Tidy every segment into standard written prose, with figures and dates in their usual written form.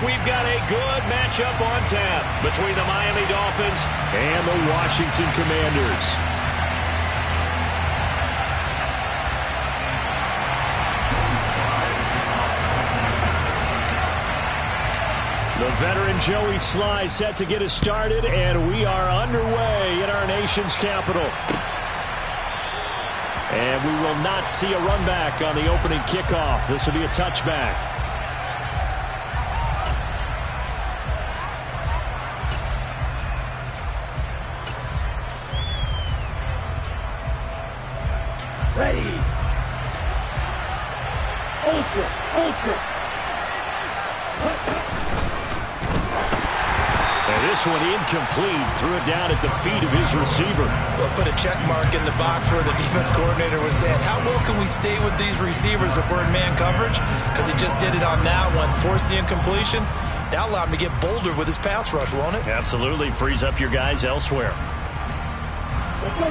we've got a good matchup on tap between the Miami Dolphins and the Washington Commanders. The veteran Joey Sly set to get us started, and we are underway in our nation's capital. And we will not see a run back on the opening kickoff. This will be a touchback. Ready. Ultra. And this one incomplete. Threw it down at the feet of his receiver. We'll put a check mark in the box where the defense coordinator was saying, how well can we stay with these receivers if we're in man coverage? Because he just did it on that one. Force the incompletion. That'll allow him to get bolder with his pass rush, won't it? Absolutely. Frees up your guys elsewhere.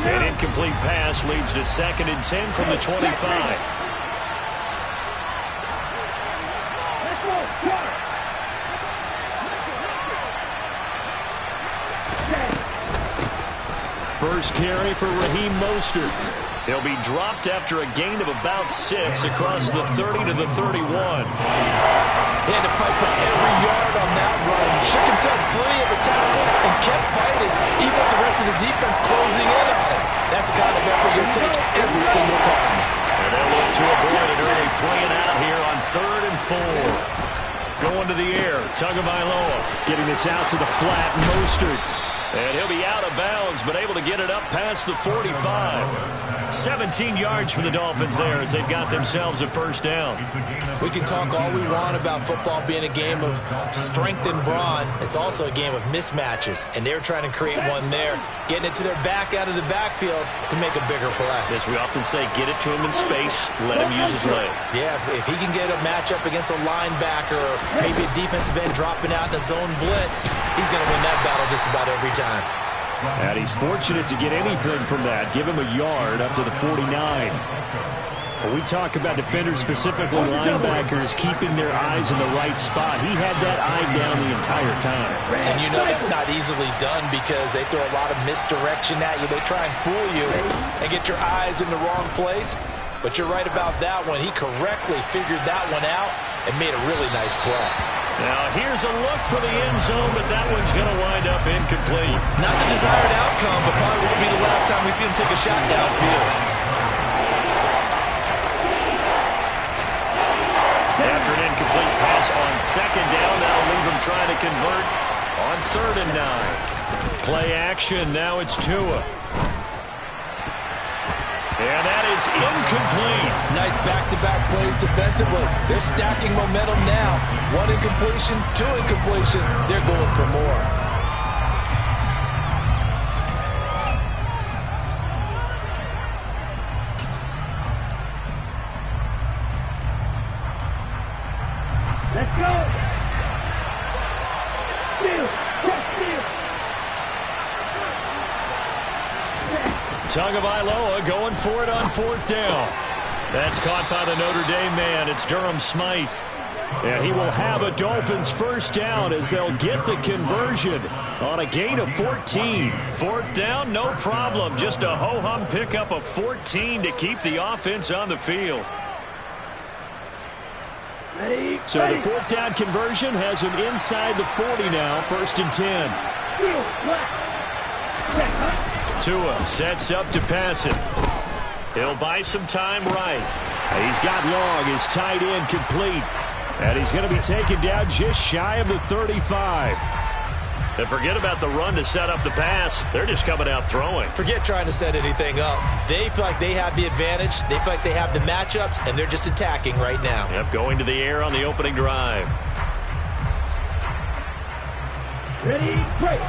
An incomplete pass leads to 2nd and 10 from the 25. First carry for Raheem Mostert. He'll be dropped after a gain of about 6 across the 30 to the 31. He had to fight for every yard on that run. Shook himself free of the tackle and kept fighting, even with the rest of the defense closing in on him. That's the kind of effort you'll take every single time. And they'll look to avoid an early 3 and out here on 3rd and 4. Going to the air, Tagovailoa getting this out to the flat. Mostert. And he'll be out of bounds, but able to get it up past the 45. 17 yards for the Dolphins there as they've got themselves a first down. We can talk all we want about football being a game of strength and brawn. It's also a game of mismatches, and they're trying to create one there, getting it to their back out of the backfield to make a bigger play. As we often say, get it to him in space, let him use his leg. Yeah, if he can get a matchup against a linebacker or maybe a defensive end dropping out in a zone blitz, he's going to win that battle just about every time. And he's fortunate to get anything from that. Give him a yard up to the 49. When we talk about defenders, specifically linebackers, keeping their eyes in the right spot, he had that eye down the entire time. And you know that's not easily done because they throw a lot of misdirection at you. They try and fool you and get your eyes in the wrong place. But you're right about that one. He correctly figured that one out and made a really nice play. Now here's a look for the end zone, but that one's going to wind up incomplete. Not the desired outcome, but probably won't be the last time we see him take a shot downfield. After an incomplete pass on 2nd down, that'll leave him trying to convert on 3rd and 9. Play action, now it's Tua. And that is incomplete. Nice back-to-back plays defensively. They're stacking momentum now. 1 incompletion, 2 incompletion. They're going for more. Let's go. Tagovailoa going for it on 4th down. That's caught by the Notre Dame man. It's Durham Smythe. And he will have a Dolphins first down as they'll get the conversion on a gain of 14. 4th down, no problem. Just a ho-hum pickup of 14 to keep the offense on the field. So the 4th down conversion has him inside the 40 now. 1st and 10. Tua sets up to pass it. He'll buy some time right. He's got Long, his tight end complete. And he's going to be taken down just shy of the 35. And forget about the run to set up the pass. They're just coming out throwing. Forget trying to set anything up. They feel like they have the advantage. They feel like they have the matchups, and they're just attacking right now. Yep, going to the air on the opening drive. Ready, break.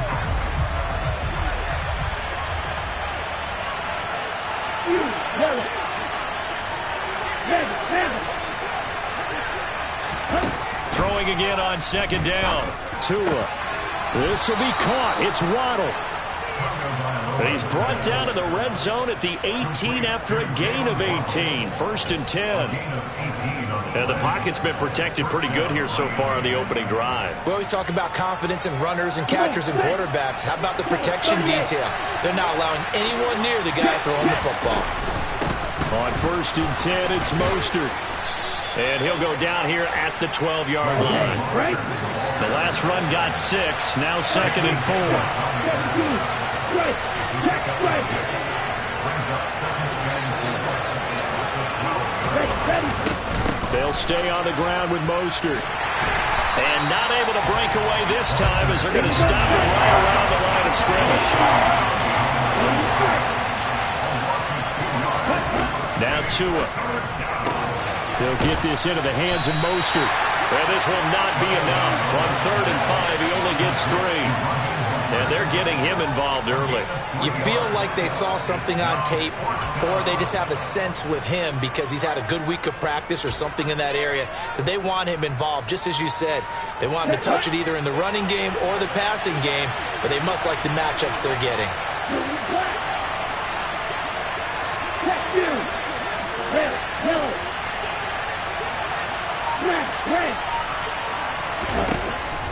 Throwing again on 2nd down. Tua. This will be caught. It's Waddle. And he's brought down to the red zone at the 18 after a gain of 18. 1st and 10. And the pocket's been protected pretty good here so far on the opening drive. We always talk about confidence in runners and catchers and quarterbacks. How about the protection detail? They're not allowing anyone near the guy throwing the football. On 1st and 10, it's Mostert. And he'll go down here at the 12-yard line. The last run got 6. Now 2nd and 4. They'll stay on the ground with Mostert. And not able to break away this time as they're going to stop him right around the line of scrimmage. Now Tua. They'll get this into the hands of Mostert. And this will not be enough. On 3rd and 5, he only gets 3. And they're getting him involved early. You feel like they saw something on tape, or they just have a sense with him because he's had a good week of practice or something in that area that they want him involved. Just as you said, they want him to touch it either in the running game or the passing game, but they must like the matchups they're getting.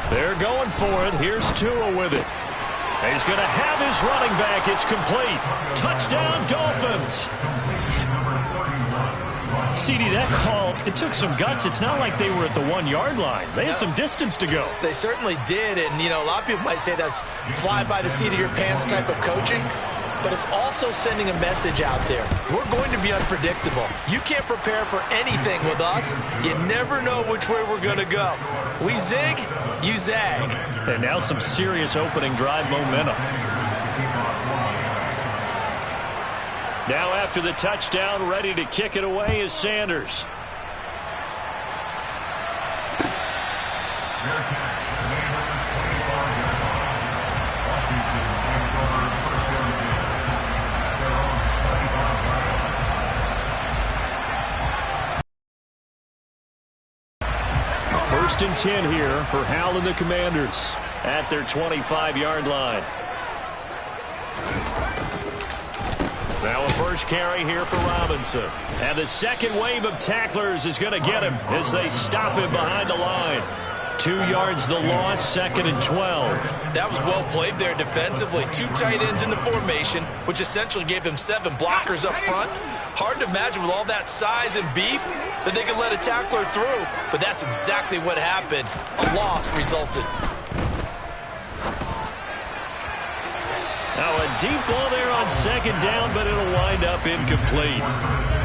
They're going for it. Here's Tua with it. He's going to have his running back. It's complete. Touchdown, Dolphins. CD, that call, it took some guts. It's not like they were at the 1-yard line. They had some distance to go. They certainly did. And, you know, a lot of people might say that's fly by the seat of your pants type of coaching. But it's also sending a message out there. We're going to be unpredictable. You can't prepare for anything with us. You never know which way we're going to go. We zig, you zag. And now some serious opening drive momentum. Now after the touchdown, ready to kick it away is Sanders. First and 10 here for Hal and the Commanders at their 25-yard line. Now a first carry here for Robinson. And the second wave of tacklers is going to get him as they stop him behind the line. 2 yards the loss, 2nd and 12. That was well played there defensively. 2 tight ends in the formation, which essentially gave them 7 blockers up front. Hard to imagine with all that size and beef that they could let a tackler through, but that's exactly what happened. A loss resulted. Now a deep ball there on 2nd down, but it'll wind up incomplete.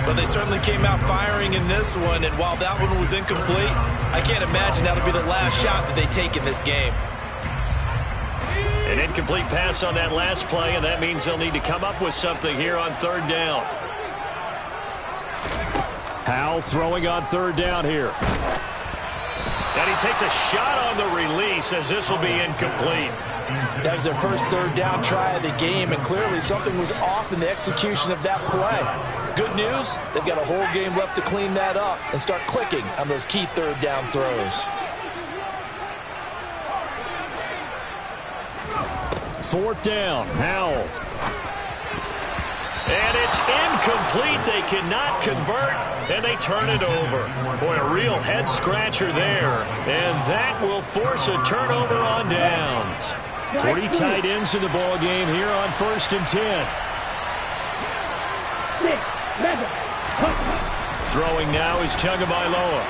But they certainly came out firing in this one, and while that one was incomplete, I can't imagine that'll be the last shot that they take in this game. An incomplete pass on that last play, and that means they'll need to come up with something here on 3rd down. Hal throwing on 3rd down here. And he takes a shot on the release as this will be incomplete. That was their first 3rd down try of the game, and clearly something was off in the execution of that play. Good news, they've got a whole game left to clean that up and start clicking on those key 3rd down throws. 4th down, Howell. And it's incomplete. They cannot convert, and they turn it over. Boy, a real head-scratcher there. And that will force a turnover on downs. 3 tight ends in the ball game here on 1st and 10. Throwing now is Tagovailoa.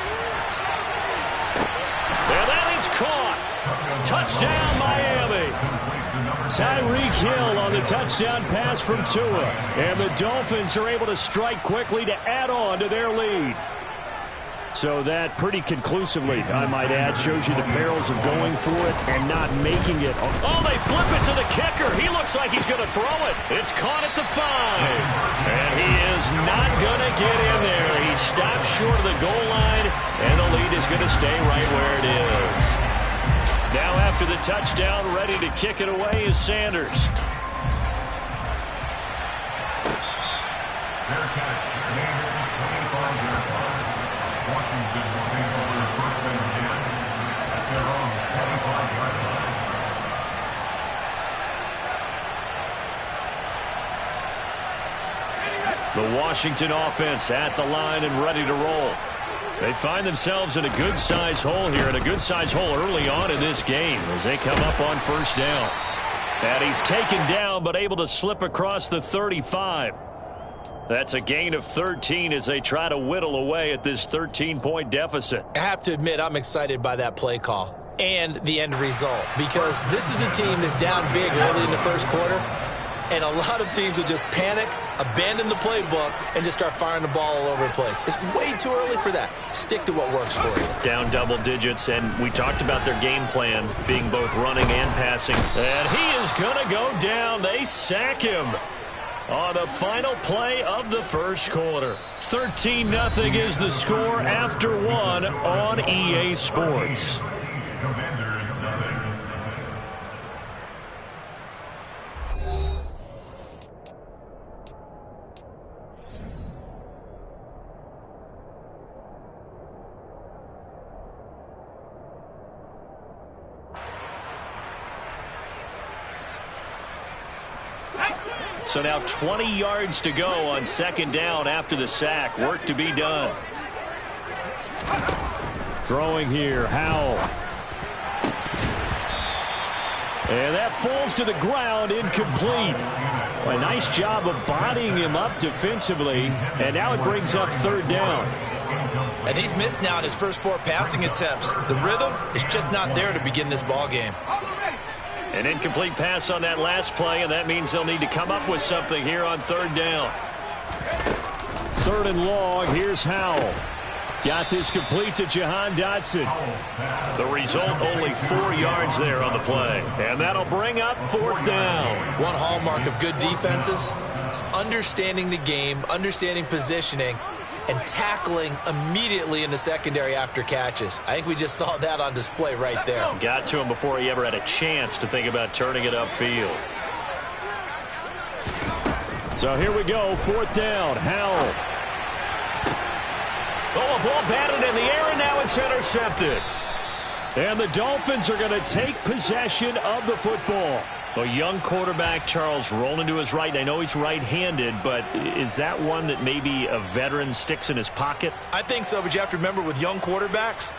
And that is caught. Touchdown, Miami. Tyreek Hill on the touchdown pass from Tua. And the Dolphins are able to strike quickly to add on to their lead. So that pretty conclusively, I might add, shows you the perils of going for it and not making it. Oh, they flip it to the kicker. He looks like he's going to throw it. It's caught at the 5. And he is not going to get in there. He stopped short of the goal line, and the lead is going to stay right where it is. Now after the touchdown, ready to kick it away is Sanders. The Washington offense at the line and ready to roll. They find themselves in a good-sized hole here, and a good-sized hole early on in this game as they come up on first down. And he's taken down but able to slip across the 35. That's a gain of 13 as they try to whittle away at this 13-point deficit. I have to admit, I'm excited by that play call and the end result, because this is a team that's down big early in the first quarter, and a lot of teams will just panic, abandon the playbook, and just start firing the ball all over the place. It's way too early for that. Stick to what works for you. Down double digits, and we talked about their game plan being both running and passing. And he is going to go down. They sack him on the final play of the first quarter. 13-0 is the score after one on EA Sports. So now 20 yards to go on second down after the sack. Work to be done. Throwing here, Howell. And that falls to the ground, incomplete. A nice job of bodying him up defensively, and now it brings up third down. And he's missed now in his first 4 passing attempts. The rhythm is just not there to begin this ball game. An incomplete pass on that last play, and that means they'll need to come up with something here on third down. Third and long, here's Howell. Got this complete to Jahan Dotson. The result, only 4 yards there on the play. And that'll bring up fourth down. One hallmark of good defenses is understanding the game, understanding positioning, and tackling immediately in the secondary after catches. I think we just saw that on display right there. Got to him before he ever had a chance to think about turning it upfield. So here we go, fourth down, Howell. Oh, a ball batted in the air, and now it's intercepted. And the Dolphins are going to take possession of the football. A young quarterback, Charles, rolling to his right. I know he's right-handed, but is that one that maybe a veteran sticks in his pocket? I think so, but you have to remember with young quarterbacks,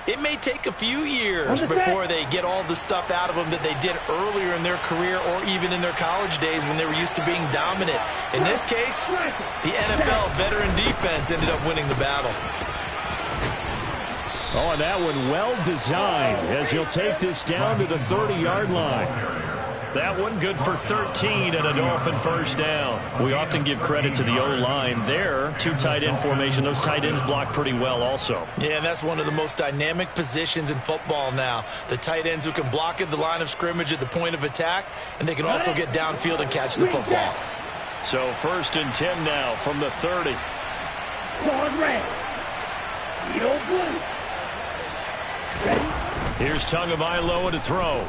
it may take a few years before they get all the stuff out of them that they did earlier in their career or even in their college days when they were used to being dominant. In this case, the NFL veteran defense ended up winning the battle. Oh, and that one well designed as he'll take this down to the 30-yard line. That one good for 13 and a Dolphin first down. We often give credit to the O-line there. 2 tight end formation. Those tight ends block pretty well also. Yeah, and that's one of the most dynamic positions in football now. The tight ends who can block at the line of scrimmage at the point of attack, and they can also get downfield and catch the football. So first and 10 now from the 30. Forward red. Yield blue. Ready? Here's Tagovailoa to throw.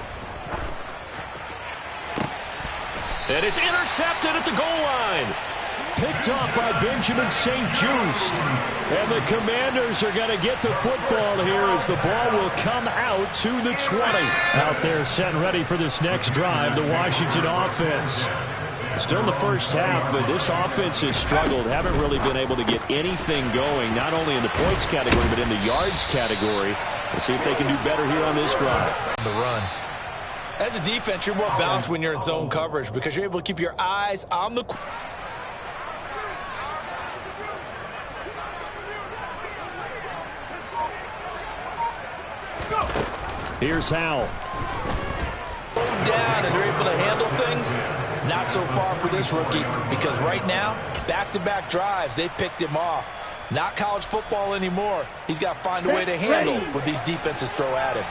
And it's intercepted at the goal line. Picked off by Benjamin St-Juste. And the Commanders are going to get the football here as the ball will come out to the 20. Out there set and ready for this next drive, the Washington offense. Still in the first half, but this offense has struggled. Haven't really been able to get anything going, not only in the points category, but in the yards category. We'll see if they can do better here on this drive. The run. As a defense, you're more balanced when you're in zone coverage because you're able to keep your eyes on the... Here's Howell. Down and they're able to handle things. Not so far for this rookie because right now, back-to-back drives, they picked him off. Not college football anymore. He's got to find a way to handle what these defenses throw at him.